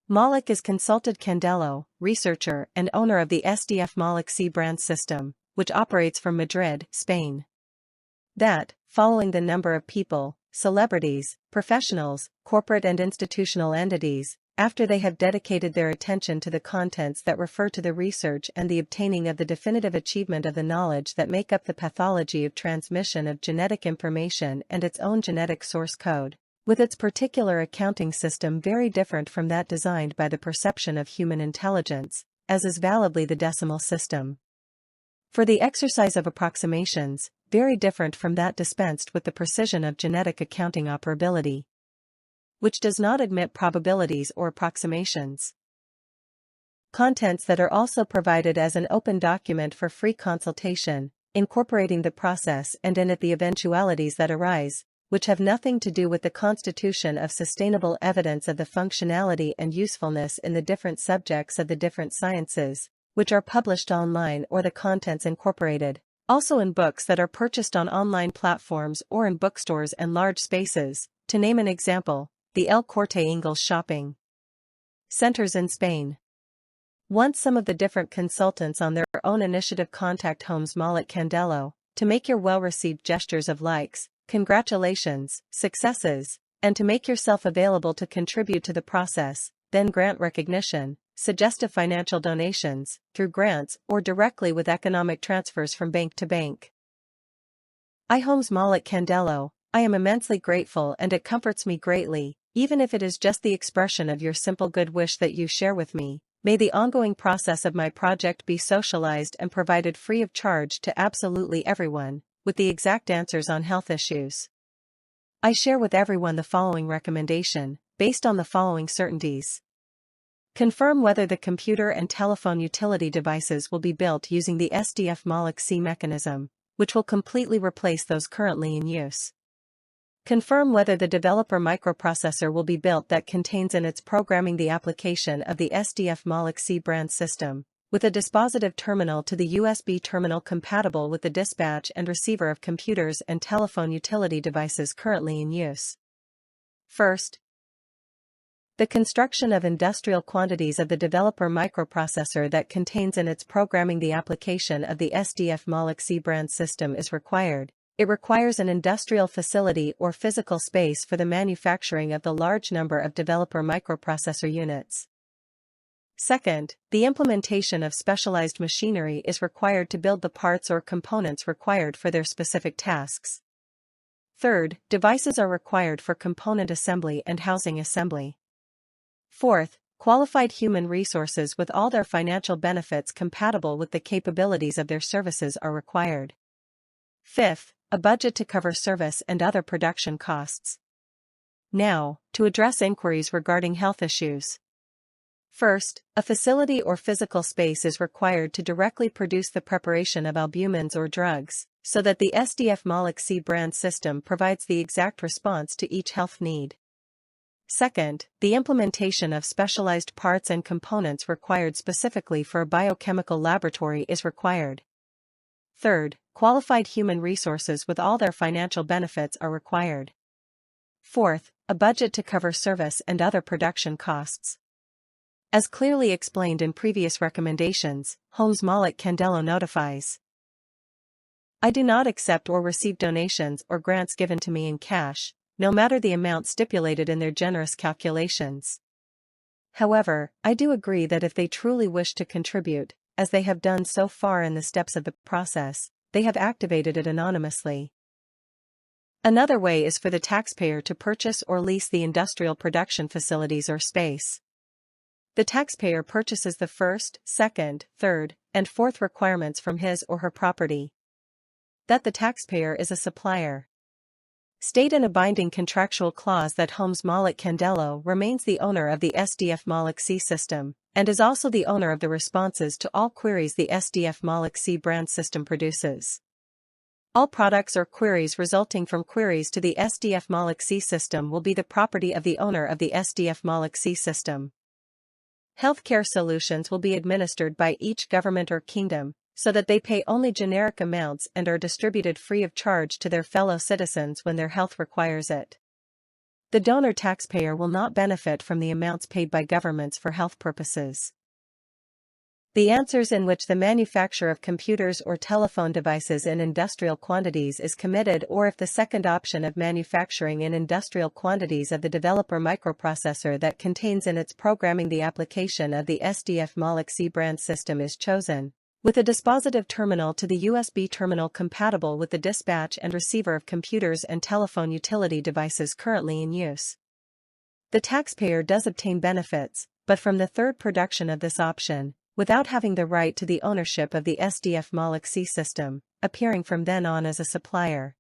Molik is consulted Candelo, researcher and owner of the SDF Molik C brand system, which operates from Madrid, Spain. That, following the number of people, celebrities, professionals, corporate and institutional entities, after they have dedicated their attention to the contents that refer to the research and the obtaining of the definitive achievement of the knowledge that make up the pathology of transmission of genetic information and its own genetic source code, with its particular accounting system very different from that designed by the perception of human intelligence, as is validly the decimal system. For the exercise of approximations, very different from that dispensed with the precision of genetic accounting operability, which does not admit probabilities or approximations. Contents that are also provided as an open document for free consultation, incorporating the process and in it the eventualities that arise, which have nothing to do with the constitution of sustainable evidence of the functionality and usefulness in the different subjects of the different sciences, which are published online, or the contents incorporated, also in books that are purchased on online platforms or in bookstores and large spaces, to name an example, the El Corte Inglés shopping centers in Spain. Once some of the different consultants on their own initiative contact Holmes Molik Candelo, to make your well-received gestures of likes, congratulations, successes, and to make yourself available to contribute to the process, then grant recognition, suggestive financial donations, through grants or directly with economic transfers from bank to bank. Holmes Molik Candelo, I am immensely grateful, and it comforts me greatly, even if it is just the expression of your simple good wish that you share with me. May the ongoing process of my project be socialized and provided free of charge to absolutely everyone, with the exact answers on health issues. I share with everyone the following recommendation, based on the following certainties. Confirm whether the computer and telephone utility devices will be built using the SDF Molik C mechanism, which will completely replace those currently in use. Confirm whether the developer microprocessor will be built that contains in its programming the application of the SDF Molik C brand system, with a dispositive terminal to the USB terminal compatible with the dispatch and receiver of computers and telephone utility devices currently in use. First, the construction of industrial quantities of the developer microprocessor that contains in its programming the application of the SDF Molik C brand system is required. It requires an industrial facility or physical space for the manufacturing of the large number of developer microprocessor units. Second, the implementation of specialized machinery is required to build the parts or components required for their specific tasks. Third, devices are required for component assembly and housing assembly. Fourth, qualified human resources with all their financial benefits compatible with the capabilities of their services are required. Fifth, a budget to cover service and other production costs. Now, to address inquiries regarding health issues. First, a facility or physical space is required to directly produce the preparation of albumins or drugs, so that the SDF Molik C brand system provides the exact response to each health need. Second, the implementation of specialized parts and components required specifically for a biochemical laboratory is required. Third, qualified human resources with all their financial benefits are required. Fourth, a budget to cover service and other production costs. As clearly explained in previous recommendations, Holmes Molik Candelo notifies: I do not accept or receive donations or grants given to me in cash, no matter the amount stipulated in their generous calculations. However, I do agree that if they truly wish to contribute, as they have done so far in the steps of the process, they have activated it anonymously. Another way is for the taxpayer to purchase or lease the industrial production facilities or space. The taxpayer purchases the first, second, third, and fourth requirements from his or her property. That the taxpayer is a supplier. State in a binding contractual clause that Holmes Molik Candelo remains the owner of the SDF Molik C system, and is also the owner of the responses to all queries the SDF Molik C brand system produces. All products or queries resulting from queries to the SDF Molik C system will be the property of the owner of the SDF Molik C system. Healthcare solutions will be administered by each government or kingdom, so that they pay only generic amounts and are distributed free of charge to their fellow citizens when their health requires it. The donor taxpayer will not benefit from the amounts paid by governments for health purposes. The answers in which the manufacture of computers or telephone devices in industrial quantities is committed, or if the second option of manufacturing in industrial quantities of the developer microprocessor that contains in its programming the application of the SDF Molik C brand system is chosen, with a dispositive terminal to the USB terminal compatible with the dispatch and receiver of computers and telephone utility devices currently in use. The taxpayer does obtain benefits, but from the third production of this option, without having the right to the ownership of the SDF Molik C system, appearing from then on as a supplier.